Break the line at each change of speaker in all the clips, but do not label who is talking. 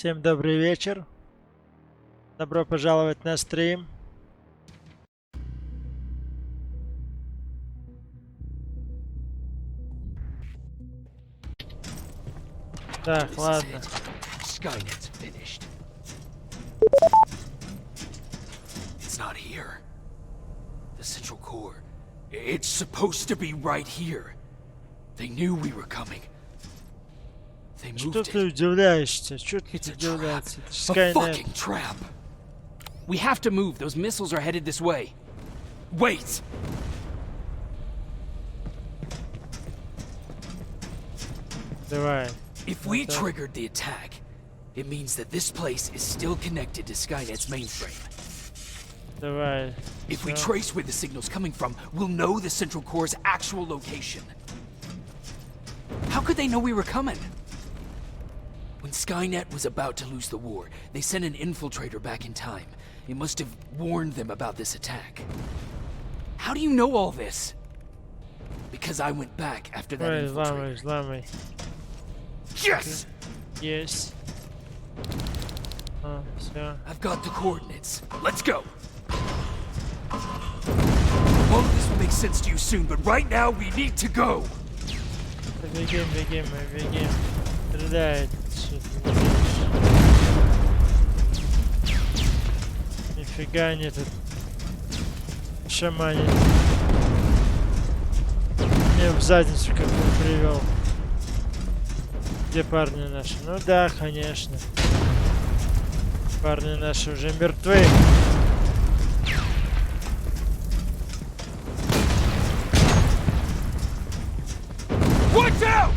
Всем добрый вечер. Добро пожаловать на стрим. Так, ладно.
Skynet's finished. It's not here. The central core. It's supposed to be right here. They knew we were coming. They
Что
moved
ты
it.
удивляешься? Что ты
It's a trap.
удивляешься? Это
A
Skynet.
fucking trap. We have to move. Those missiles are headed this way. Wait.
Давай.
If we triggered the attack, it means that this place is still connected to Skynet's mainframe.
Давай.
If we
Всё.
trace where the signal's coming from, we'll know the central core's actual location. How could they know we were coming? When Skynet was about to lose the war, they sent an infiltrator back in time. It must have warned them about this attack. How do you know all this? Because I went back after that
Ой,
infiltrator.
взламывай.
Yes!
Есть. Все.
I've got the coordinates. Let's go! All of this will make sense to you soon, but right now we need to go!
Бегим, бегим, мы бегим. Стреляет. Что ты не видишь? Нифига не тут. Шаманит. Мне в задницу какую привел. Где парни наши? Ну да, конечно. Парни наши уже мертвы.
Watch out!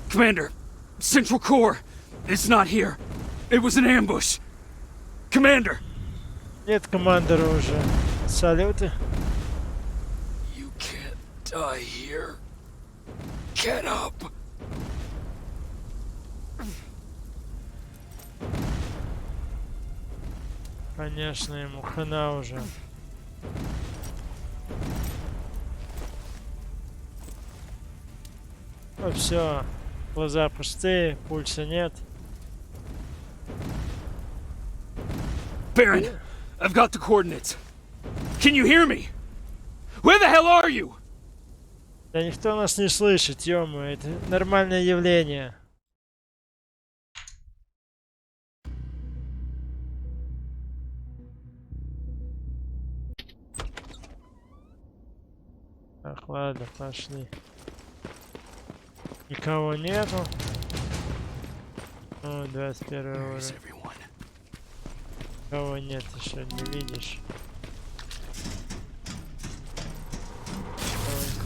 Commander, Central Core, it's not here. It was an ambush. Commander!
Нет командора уже. Салюты.
You can't die here. Get up!
Конечно, ему хана уже. Ну все, глаза пустые, пульса нет.
Baron, I've got the coordinates. Can you hear me? Where the hell are you?
Да никто нас не слышит, ё-моё, это нормальное явление. Так, ладно, пошли. Никого нету. О, 21
Where is
уровень.
everyone?
Никого нет еще, не видишь.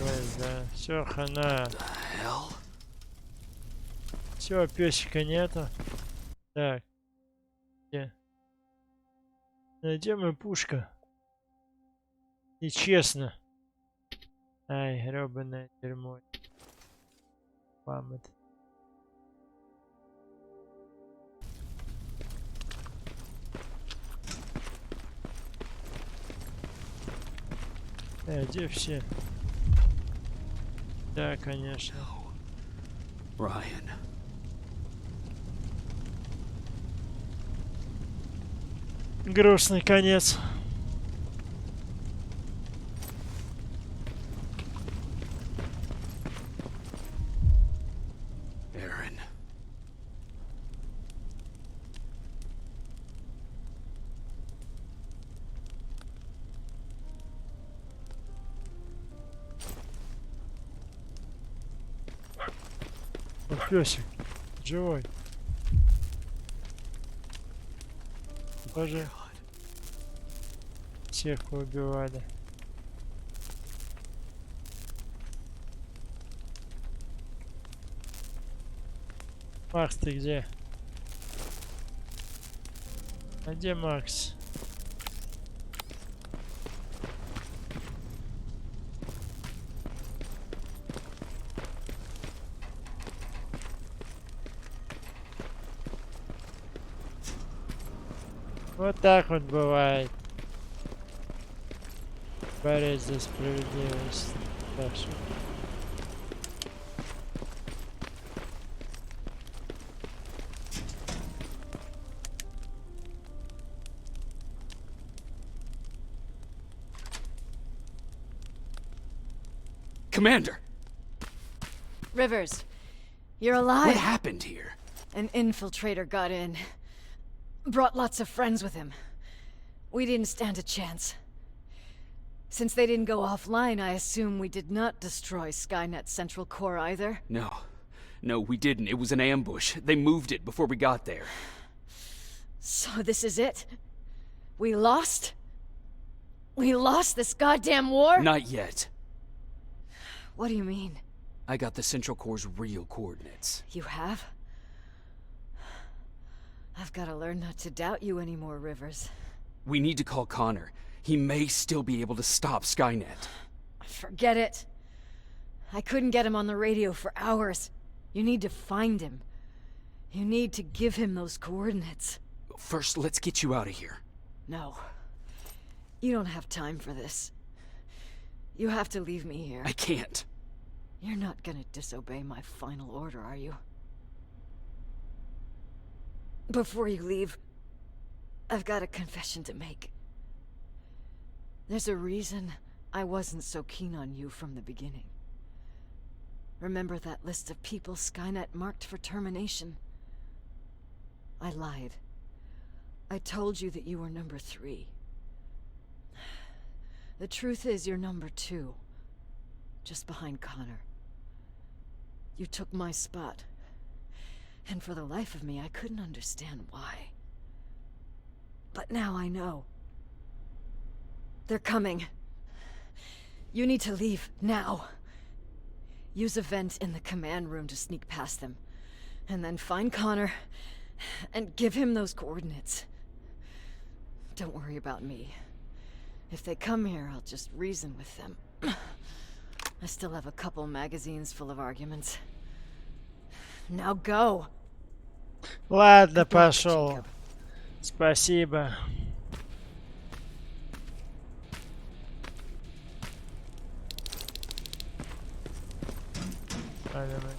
Ой, да. Все, хана.
The hell?
Все, песика нету. Так. Где? Где моя пушка? Нечестно. Ай, грёбаное дерьмо. Память. Где все? Да, конечно.
Ryan.
Грустный конец.
Aaron.
Вот песик. Живой. Боже. Всех поубивали. Макс, ты где? А где Макс? Вот так вот бывает. борец за справедливость. Хорошо.
Commander!
Rivers, you're alive.
What happened here?
An infiltrator got in. Brought lots of friends with him. We didn't stand a chance. Since they didn't go offline, I assume we did not destroy Skynet's central core either?
No. No, we didn't. It was an ambush. They moved it before we got there.
So this is it? We lost? We lost this goddamn war?
Not yet.
What do you mean?
I got the central core's real coordinates.
You have? I've gotta learn not to doubt you anymore, Rivers.
We need to call Connor. He may still be able to stop Skynet.
Forget it. I couldn't get him on the radio for hours. You need to find him. You need to give him those coordinates.
First, let's get you out of here.
No. You don't have time for this. You have to leave me here.
I can't.
You're not gonna disobey my final order, are you? Before you leave, I've got a confession to make. There's a reason I wasn't so keen on you from the beginning. Remember that list of people Skynet marked for termination? I lied. I told you that you were number 3. The truth is you're number 2. Just behind Connor. You took my spot. And for the life of me, I couldn't understand why. But now I know. They're coming. You need to leave, now. Use a vent in the command room to sneak past them. And then find Connor, and give him those coordinates. Don't worry about me. If they come here, I'll just reason with them. I still have a couple magazines full of arguments. Now go!
Ладно, пошел. Спасибо. Давай.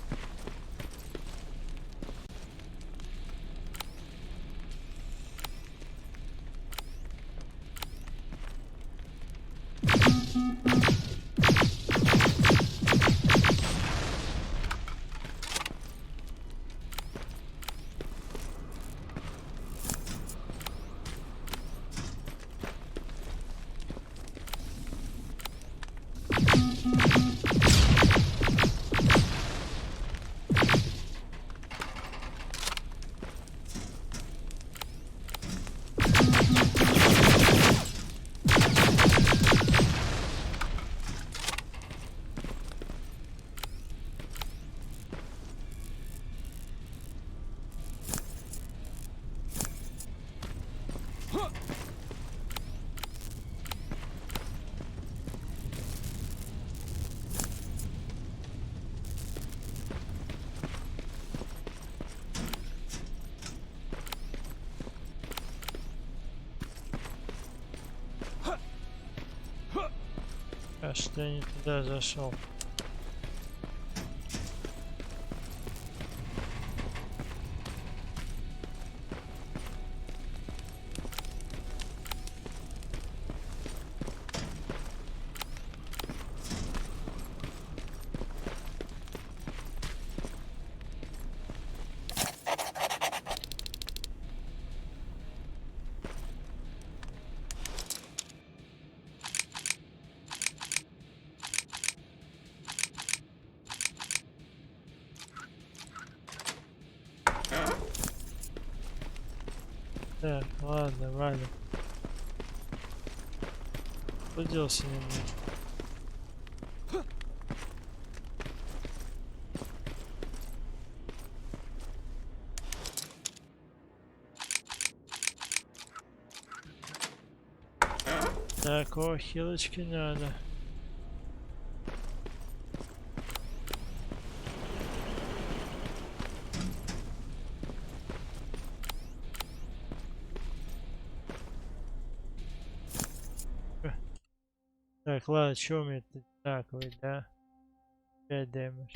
А что я не туда зашел? Так, ладно, ладно. Поделся немного. Так, о, хилочки надо. Так, ладно, что у меня тут такое, да? 5 дэмэдж.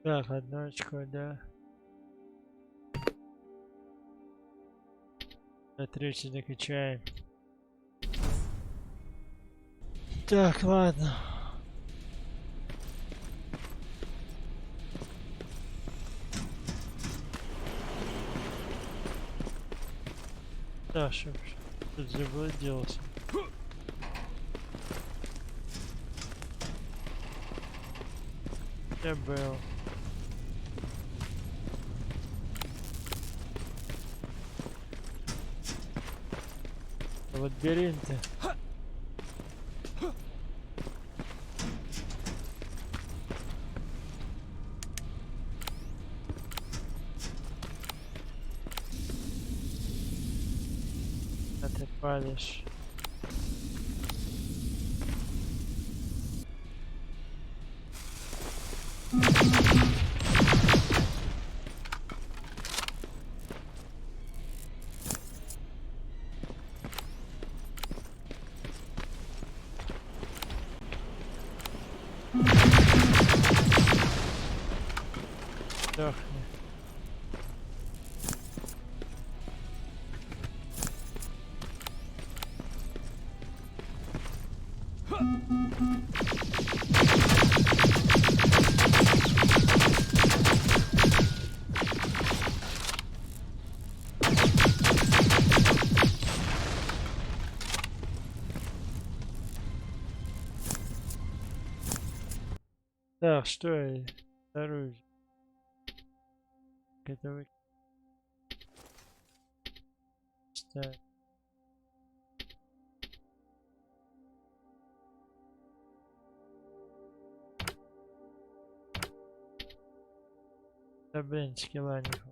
Так, одно очко, да. На третий докачаем. Так, ладно. Да, что тут заблудился. Я был. Лабиринты. А ты палишь. Сдохни. Так, что я? Оружие. Это вы... Так. Да блин, скилла не хватает.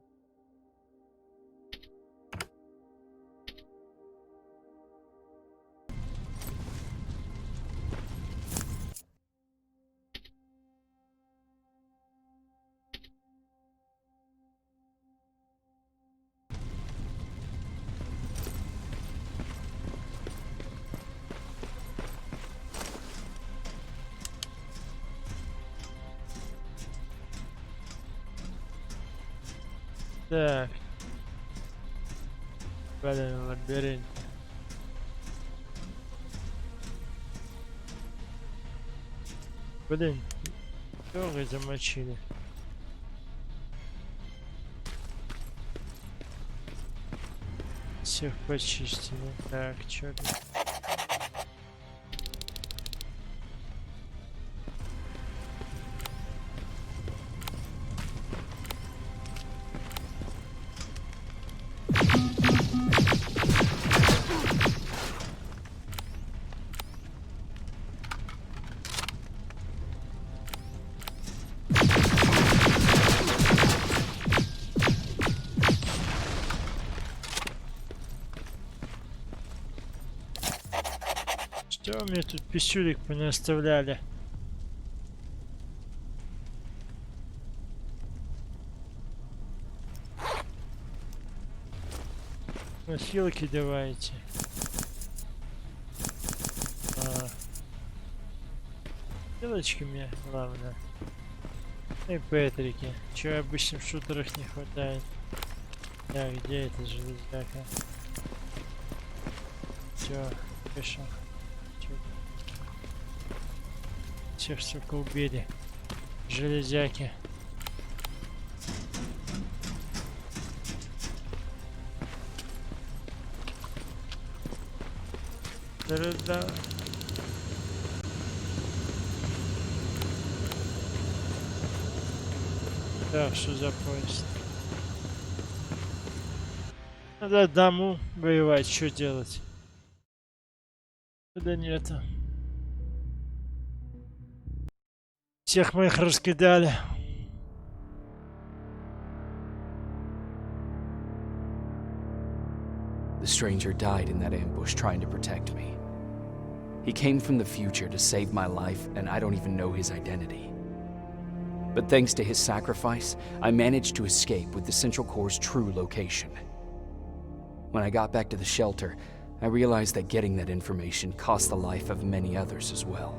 Так. Блин, лабиринт. Блин, тоже замочили. Всех почистили. Так, чё тут? Что мне тут писюлик понаставляли? Носилки давайте. Силочки мне главное. И петрики. Чего обычно в шутерах не хватает. Так, где эта железяка? Все, пошел. Всех, сука, убили. Железяки. Да. Так, что за поезд? Надо одному воевать, что делать? Да нету. Всех моих раскидали.
The stranger died in that ambush trying to protect me. He came from the future to save my life, and I don't even know his identity. But thanks to his sacrifice, I managed to escape with the Central Core's true location. When I got back to the shelter, I realized that getting that information cost the life of many others as well.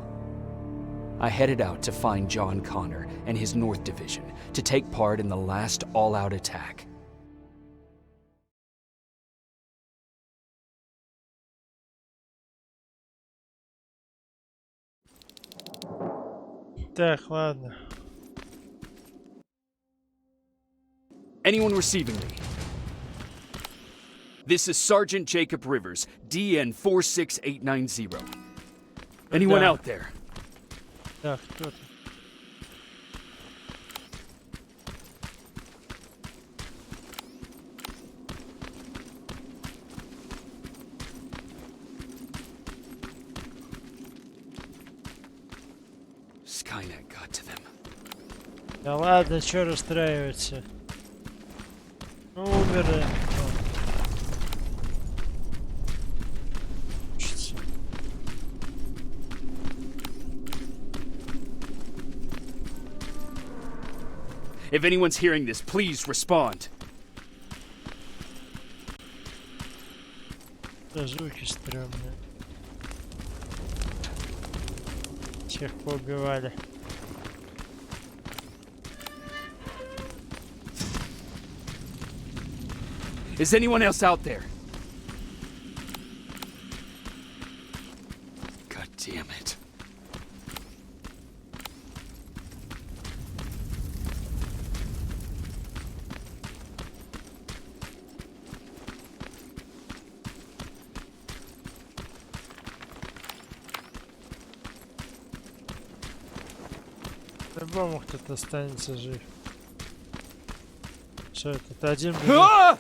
I headed out to find John Connor and his North Division to take part in the last all-out attack.
Так, ладно.
Anyone receiving me? This is Sergeant Jacob Rivers, DN 46890. Anyone out there?
Так, кто-то.
Skynet got to them.
Да ладно, чё расстраиваться? Ну, умерли.
If anyone's hearing this, please respond.
Да, звуки стрёмные. Всех поубивали.
Is anyone else out there? God damn it.
По-любому кто-то останется жив. Что это? Один будет?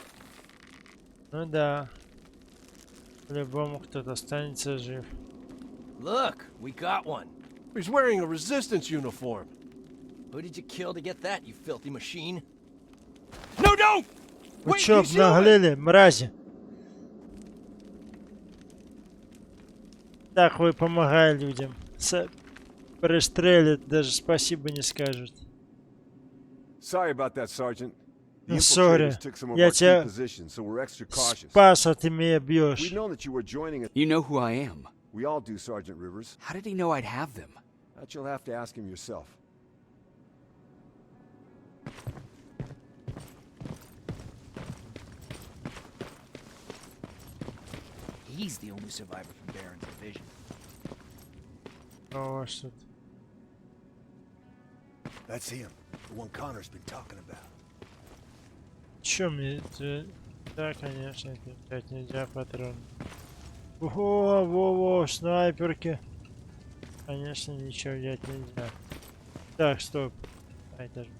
Ну да. По-любому кто-то останется жив.
Look, we got one.
He's wearing a resistance uniform.
Who did you kill to get that, you filthy machine?
No, don't!
Вы
Wait,
чё,
he's human!
обнаглели, мрази? Так вы помогая людям. Пристрелят, даже спасибо не скажут.
Sorry about that, Sergeant. The
Ну, сори.
infiltrators took some of
Я
our key
тебя
positions, so we're extra cautious.
спас, а ты меня
We've
бьешь.
known that you were joining us.
You know who I am.
We all do, Sergeant Rivers.
How did he know I'd have them?
That you'll have to ask him yourself.
He's the only survivor from Baron's division.
О, что тут?
That's him, the one Connor's been talking about.
Чё мне это? Да, конечно, это взять нельзя патрон. Во-во, снайперки. Конечно, ничего взять нельзя. Так, стоп. А, это же...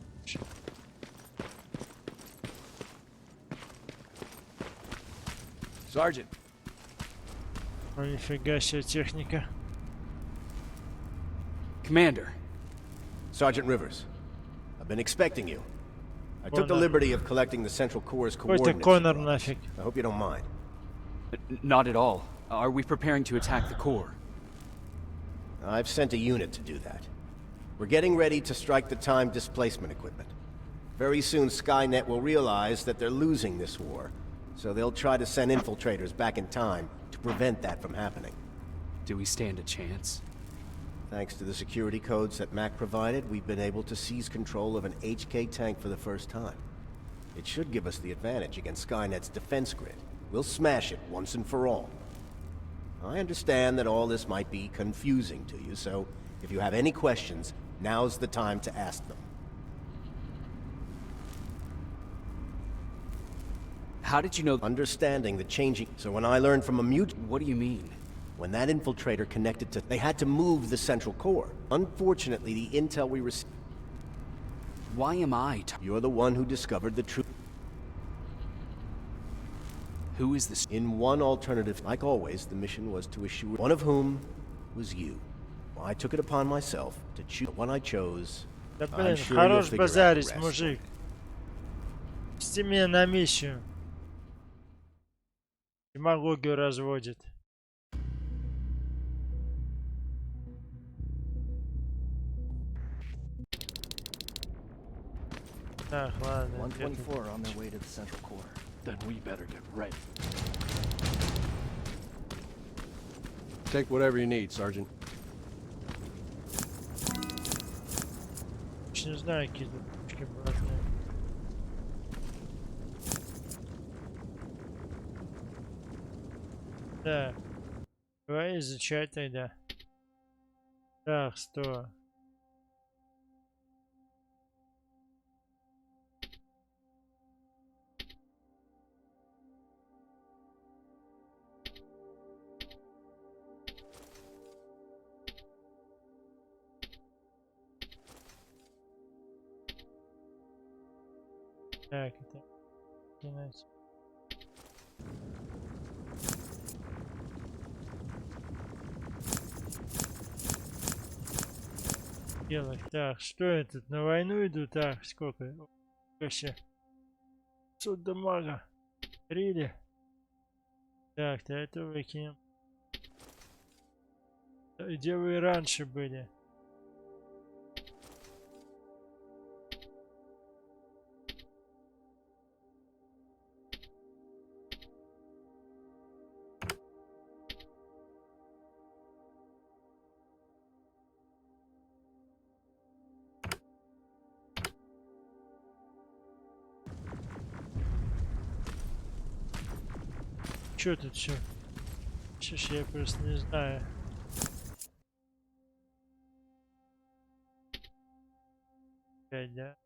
Sergeant,
О, нифига себе техника.
Commander.
Sergeant Rivers, I've been expecting you. I took the
Connor.
liberty of collecting the Central Core's
Какой-то
coordinates.
Коннор
for us.
нафиг.
I hope you don't mind.
Not at all. Are we preparing to attack the core?
I've sent a unit to do that. We're getting ready to strike the time displacement equipment. Very soon Skynet will realize that they're losing this war, so they'll try to send infiltrators back in time to prevent that from happening.
Do we stand a chance?
Thanks to the security codes that Mac provided, we've been able to seize control of an HK tank for the first time. It should give us the advantage against Skynet's defense grid. We'll smash it once and for all. I understand that all this might be confusing to you, so if you have any questions, now's the time to ask them.
How did you know?
Understanding the changing... So when I learned from a mute...
What do you mean?
When that infiltrator connected to... They had to move the central core. Unfortunately, the intel we received...
Why am I?
You're the one who discovered the truth.
Who is this?
In one alternative, like always, the mission was to assure one of whom was you. Well, I took it upon myself to choose the one I chose.
Да
I'm
блин,
sure you'll
хорош
figure out the
базарить,
rest.
мужик. Пусти меня на миссию. Демагогию разводит. Так, ладно.
124 are on their way to the central core.
Then we better get ready.
Take whatever you need, Sergeant.
Не знаю, какие тут пушки братные. Так. Давай изучать тогда. Так, 100. Так, это кинуть. Делать. Так, что это? На войну иду? Так, сколько? Вообще. 500 дамага. Рили. Так, это выкинем. Где вы раньше были? Чё тут все? Сейчас я просто не знаю. Опять, да?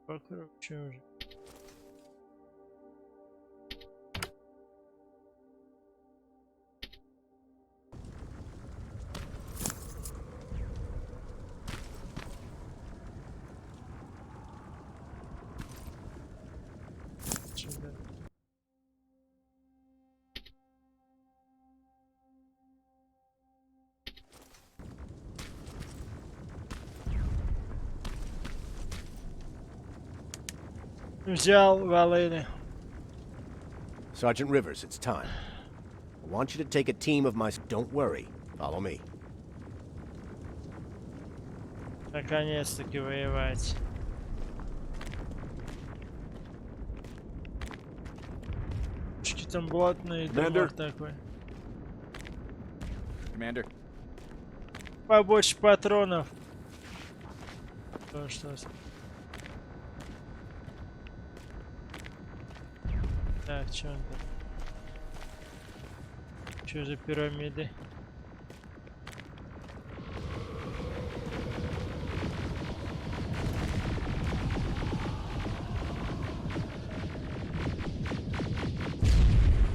Вокруг чё уже? Сюда. Взял волыны.
Sergeant Rivers, it's time. I want you to take a team of my... Don't worry. Follow me.
Наконец-таки воевать. Пушки там блатные,
Commander.
дамаг такой.
Commander.
Побольше патронов. То, что... Так, что он там? Что за пирамиды?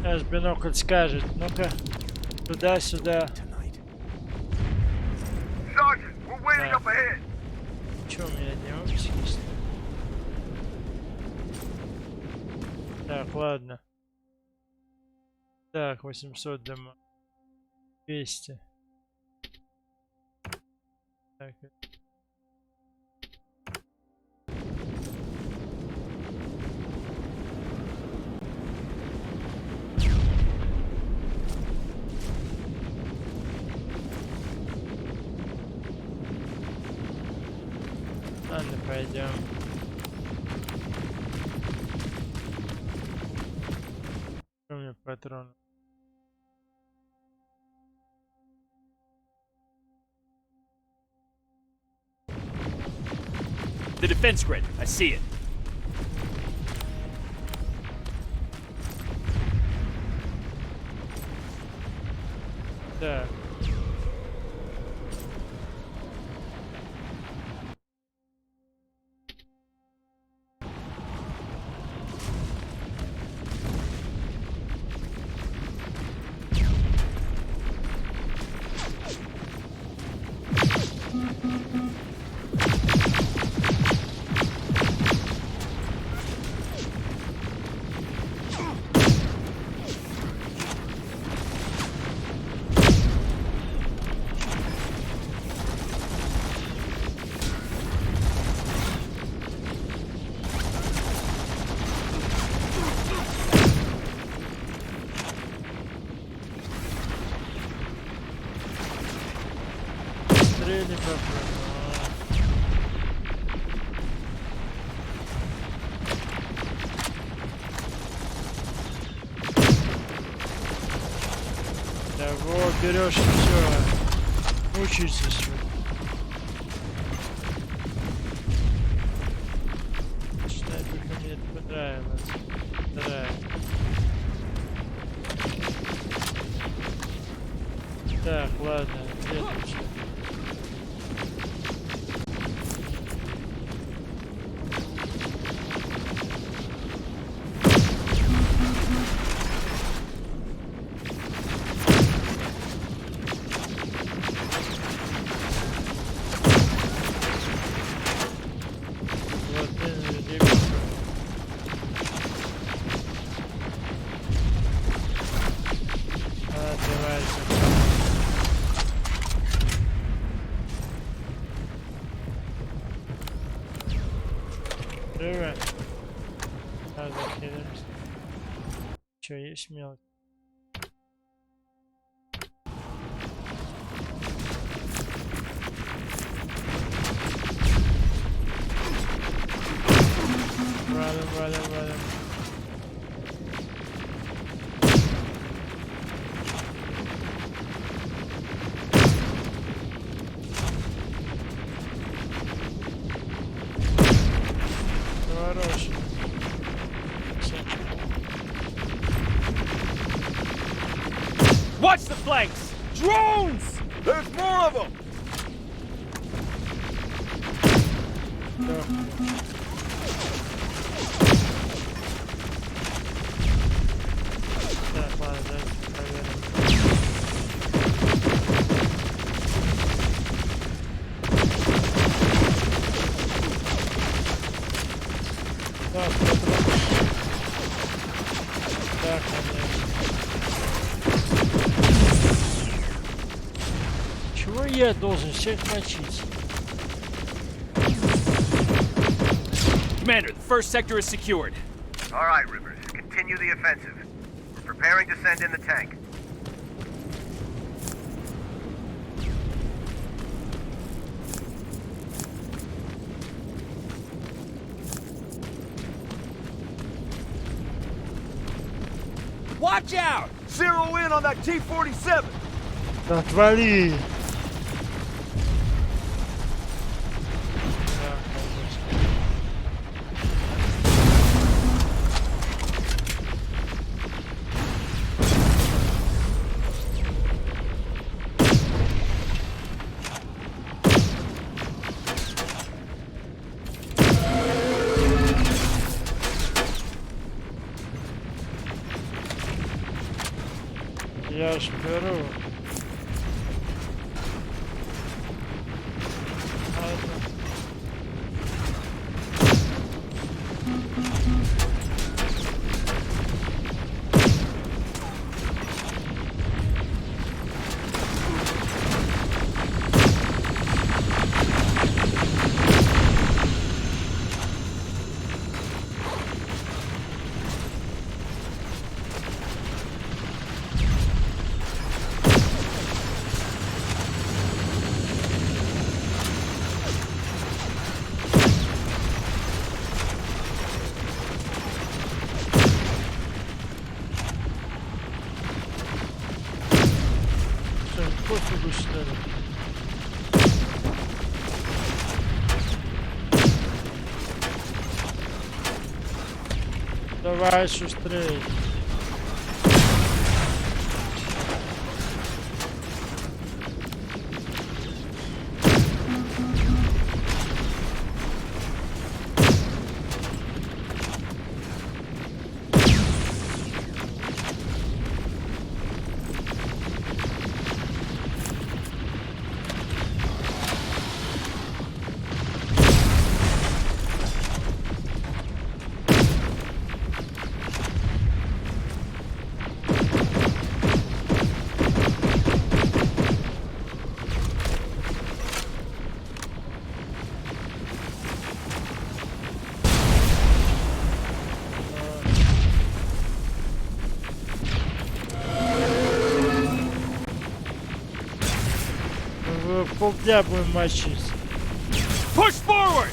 Сейчас бинокль скажет. Ну-ка, туда-сюда. Че у меня не оптики? Так, ладно. Так, 800 дома. 200. Так. Ладно, пойдем. Что у меня патронов?
The defense grid. I see it.
Так. дрели попробуем. Да вот, берешь и все. Учишься что. Снайперка мне это понравилось. Вторая. Так, ладно, где тут всё? Че, есть мелочь? Валим. Хороший.
Watch the flanks!
Drones! There's more of them!
Так, ладно, давайте проверим. Так, патрон. Так, конечно. Чего я должен всех мочить?
Commander, the first sector is secured.
All right, Rivers. Continue the offensive. We're preparing to send in the tank.
Watch out! Zero in on that T-47!
Отвали! Я ж беру. Пофигу, что ли? Давай шустрей. Полдня будем мочить.
Push forward!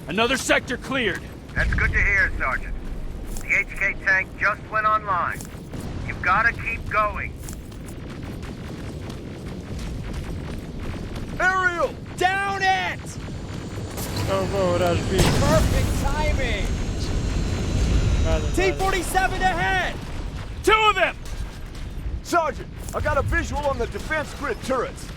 Another sector cleared.
That's good to hear, Sergeant. The HK tank just went online. You've gotta keep going.
Aerial! Down it!
Go, Rajbi.
Perfect timing! T-47 ahead!
Two of them!
Sergeant, I got a visual on the defense grid turrets.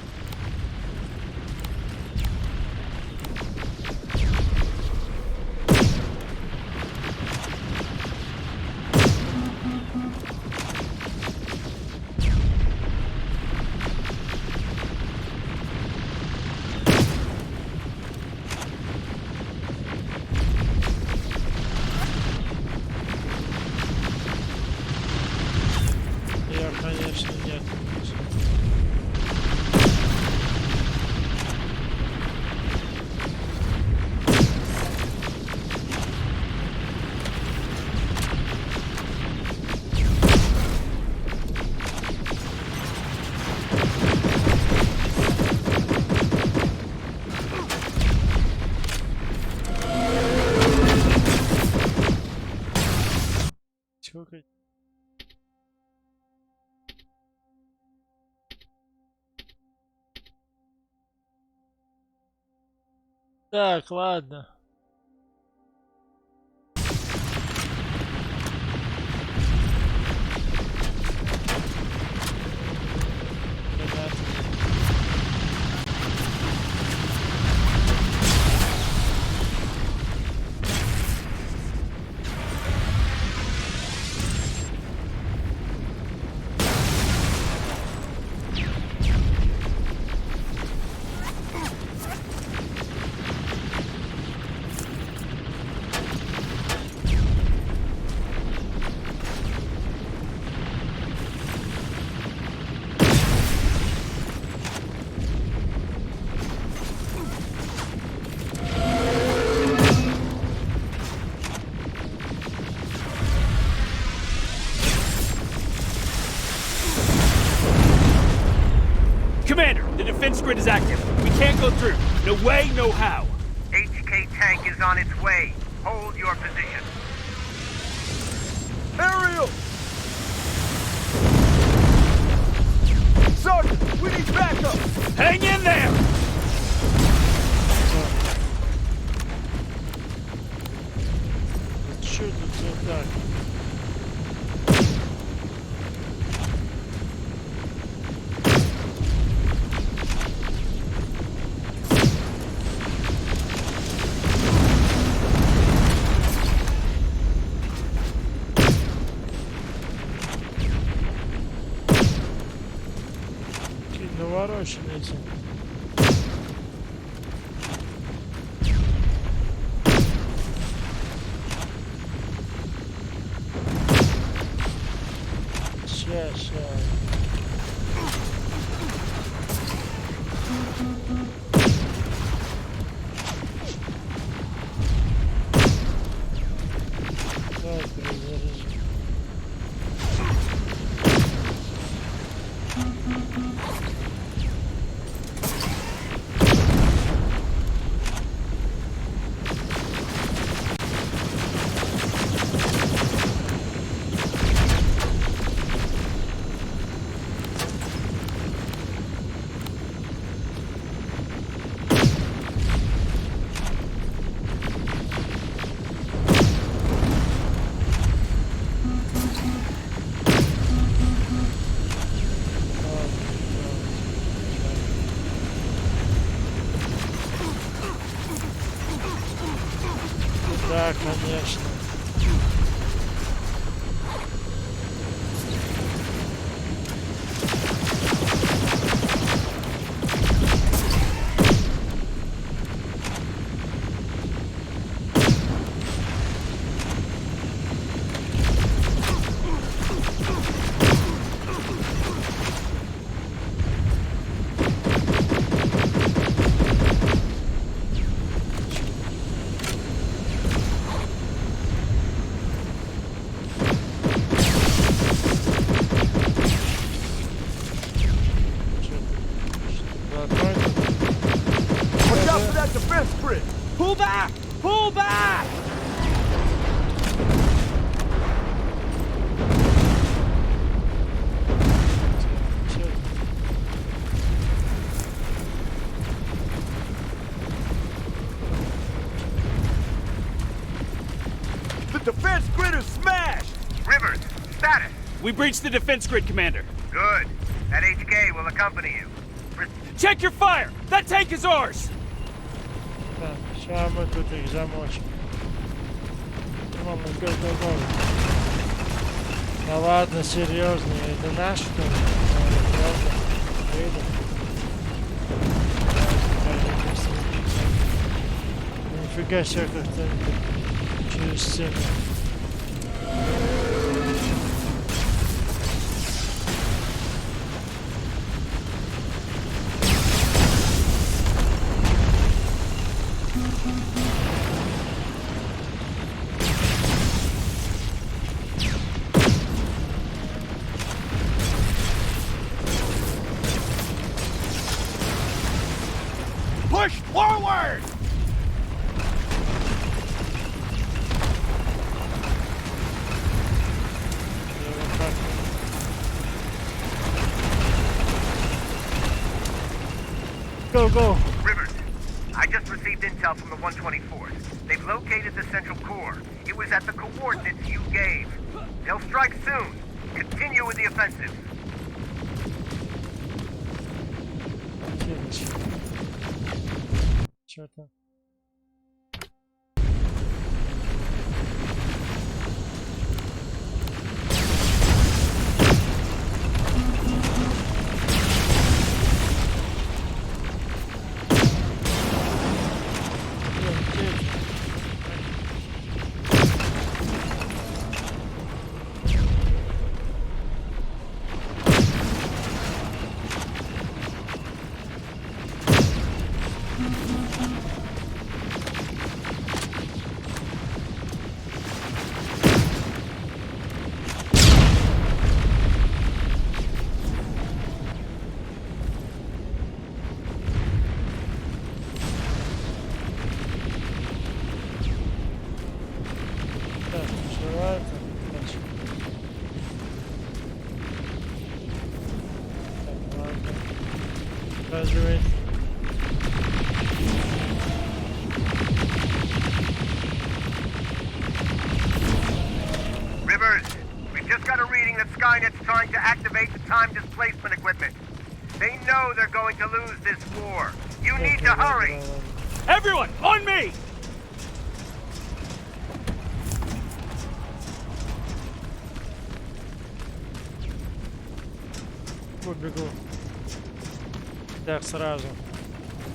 Конечно, нет. Сколько? Так, ладно.
Commander, the defense grid is active. We can't go through. No way, no how.
HK tank is on its way. Hold your position.
Aerial! Sergeant, we need backup!
Hang in there!
Что тут все так? Навороченные эти. Сейчас. Давай перезаряжу. Да, конечно.
Watch out for that defense grid!
Pull back! Pull back!
The defense grid is smashed!
Rivers, status.
We breached the defense grid, Commander.
Good. That HK will accompany you.
Check your fire! That tank is ours!
Так, сейчас мы тут их замочим. Ладно, go. Да ладно, серьезно, это наш что ли? Правда? Видно? Нифига себе как-то через стену.
Push forward!
Go!
Rivers, I just received intel from the 124th. They've located the central core. It was at the coordinates you gave. They'll strike soon. Continue with the offensive.
Что-то. Показывает.
Rivers, we've just got a reading that Skynet's trying to activate the time displacement equipment. They know they're going to lose this war. You need to hurry.
Everyone, on me!
Побегу. Так, сразу.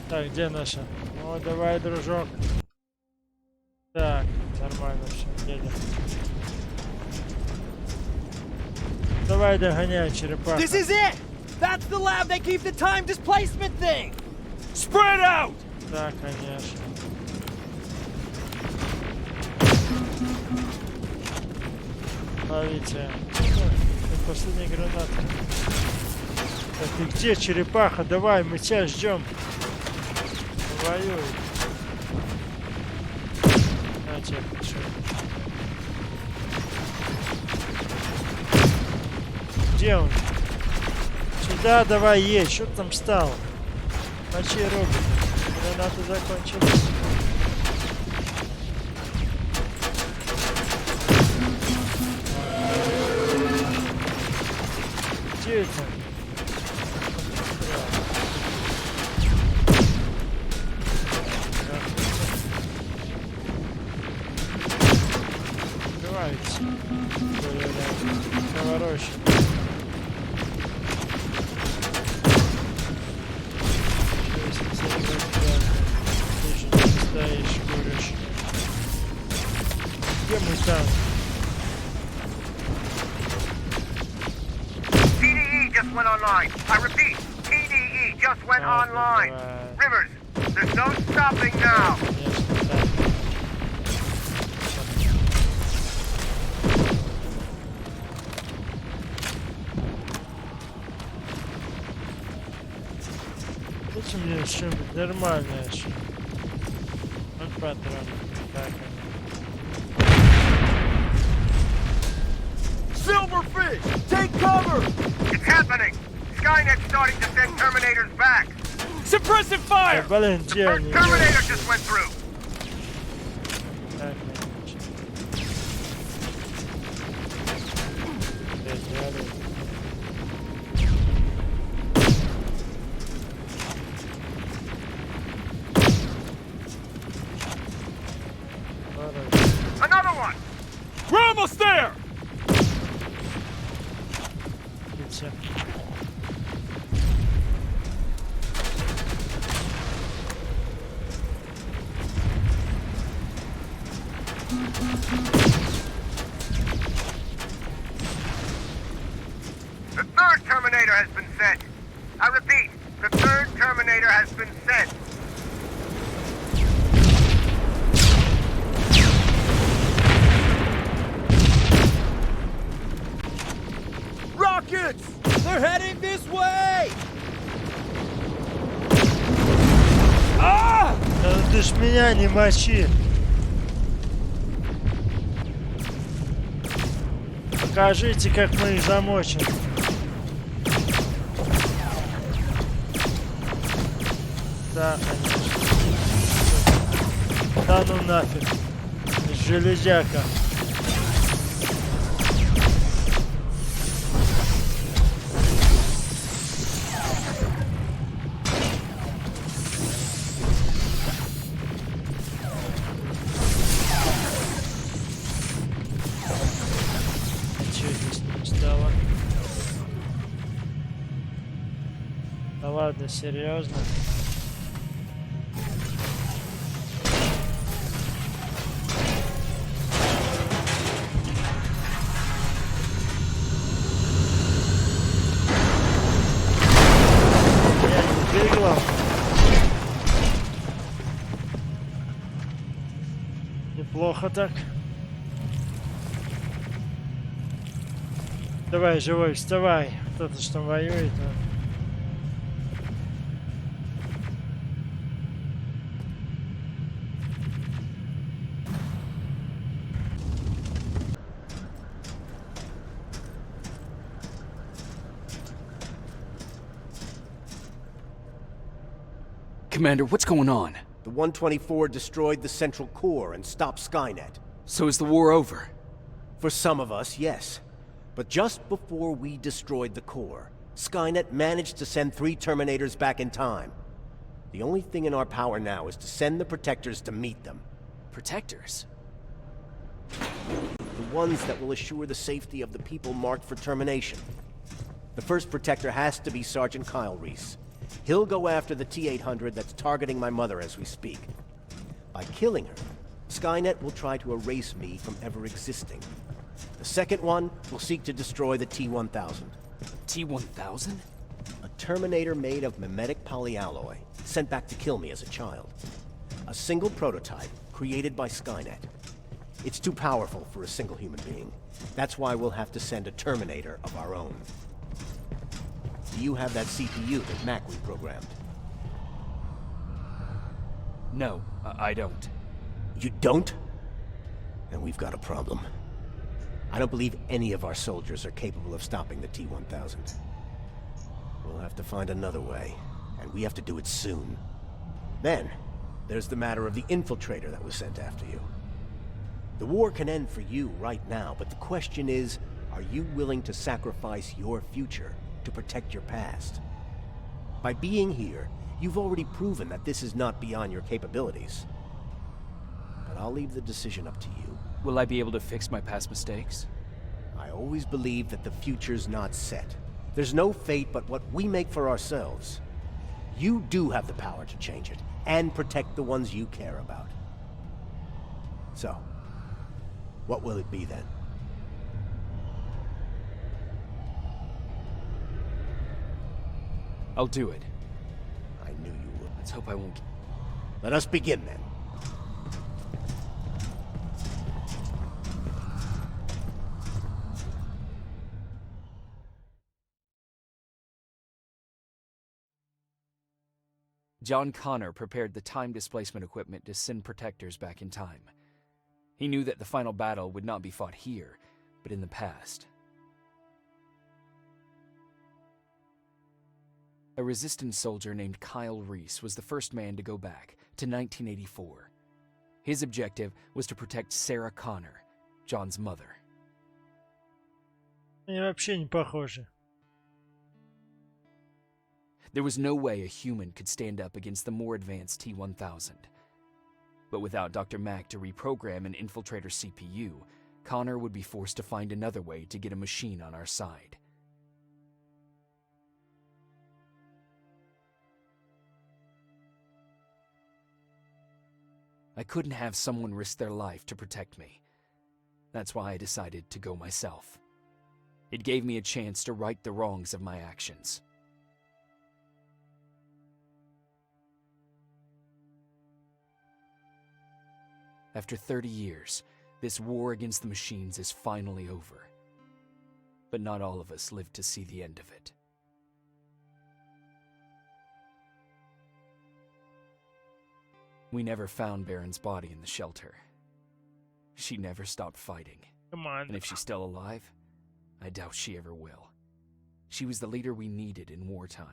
Так, где наша? О, давай, дружок. Так, нормально все, едем. Давай догоняй, черепаха.
This is it! That's the lab they keep the time displacement thing!
Spread out!
Да, конечно. Ловите. Это последняя граната. Так, ты где, черепаха? Давай, мы тебя ждем. Воюй. На тебя хочу. Где он? Сюда давай едь. Что ты там встал? Мочи робота. Граната закончилась. Где это? здесь наворочено. Ты же не стоишь, куришь. Где мой танк?
TDE just went online. I repeat, TDE just went online. Rivers, there's no stopping now.
Лучше мне что-нибудь нормальное. Вот патроны. Так они.
Silverfish, take cover!
It's happening. Skynet's starting to send Terminators back.
Suppressive fire!
Блин, где
First
они?
Terminator just went through.
Так,
Another one.
We're almost there!
Все.
The third Terminator has been sent. I repeat, the third Terminator has been sent.
Rockets! They're heading this way!
Ah!
Да ты ж меня не мочи. Покажите, как мы их замочим. Да, конечно. Да ну нафиг. Железяка. Да ладно, серьезно? Я не бегал. Неплохо так. Давай, живой, вставай. Кто-то что воюет, а?
Commander, what's going on?
The 124 destroyed the central core and stopped Skynet.
So is the war over?
For some of us, yes. But just before we destroyed the core, Skynet managed to send 3 Terminators back in time. The only thing in our power now is to send the Protectors to meet them.
Protectors?
The ones that will assure the safety of the people marked for termination. The first Protector has to be Sergeant Kyle Reese. He'll go after the T-800 that's targeting my mother as we speak. By killing her, Skynet will try to erase me from ever existing. The second one will seek to destroy the T-1000.
T-1000?
A Terminator made of mimetic polyalloy, sent back to kill me as a child. A single prototype, created by Skynet. It's too powerful for a single human being. That's why we'll have to send a Terminator of our own. Do you have that CPU that Mac reprogrammed?
No, I don't.
You don't? Then we've got a problem. I don't believe any of our soldiers are capable of stopping the T-1000. We'll have to find another way, and we have to do it soon. Then, there's the matter of the infiltrator that was sent after you. The war can end for you right now, but the question is, are you willing to sacrifice your future to protect your past? By being here, you've already proven that this is not beyond your capabilities. But I'll leave the decision up to you.
Will I be able to fix my past mistakes?
I always believe that the future's not set. There's no fate but what we make for ourselves. You do have the power to change it, and protect the ones you care about. So, what will it be then?
I'll do it.
I knew you would.
Let's hope I won't...
Let us begin then.
John Connor prepared the time displacement equipment to send protectors back in time. He knew that the final battle would not be fought here, but in the past. A resistance soldier named Kyle Reese was the first man to go back to 1984. His objective was to protect Sarah Connor, John's mother.
Они вообще не похожи.
There was no way a human could stand up against the more advanced T-1000. But without Dr. Mack to reprogram an infiltrator CPU, Connor would be forced to find another way to get a machine on our side. I couldn't have someone risk their life to protect me. That's why I decided to go myself. It gave me a chance to right the wrongs of my actions. After 30 years, this war against the machines is finally over. But not all of us lived to see the end of it. We never found Baron's body in the shelter. She never stopped fighting.
Come on.
And if she's still alive, I doubt she ever will. She was the leader we needed in wartime.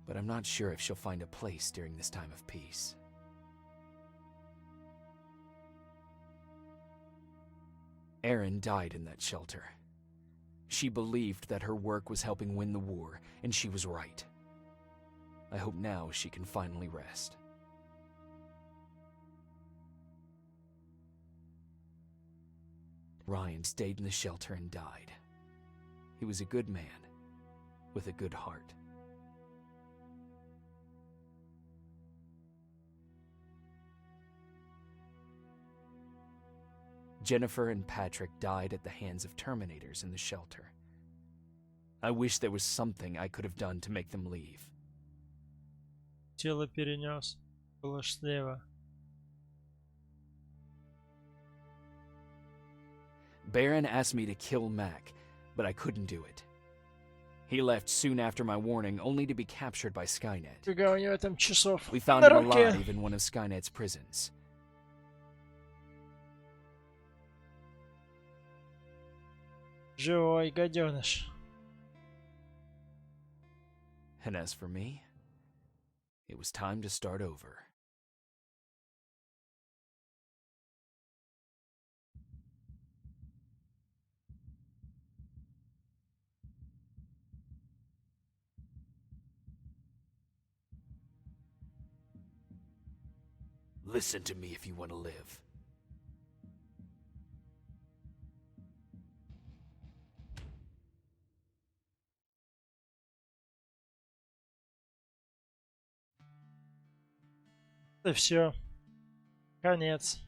But I'm not sure if she'll find a place during this time of peace. Erin died in that shelter. She believed that her work was helping win the war, and she was right. I hope now she can finally rest. Ryan stayed in the shelter and died. He was a good man, with a good heart. Jennifer and Patrick died at the hands of Terminators in the shelter. I wish there was something I could have done to make them leave.
Тело перенес. Было слева.
Baron asked me to kill Mac, but I couldn't do it. He left soon after my warning, only to be captured by Skynet.
Фига у него там часов
We found
на
him
руке.
alive in one of Skynet's prisons.
Живой гаденыш.
And as for me, it was time to start over. Listen to me if you want to live.
Это все. Конец.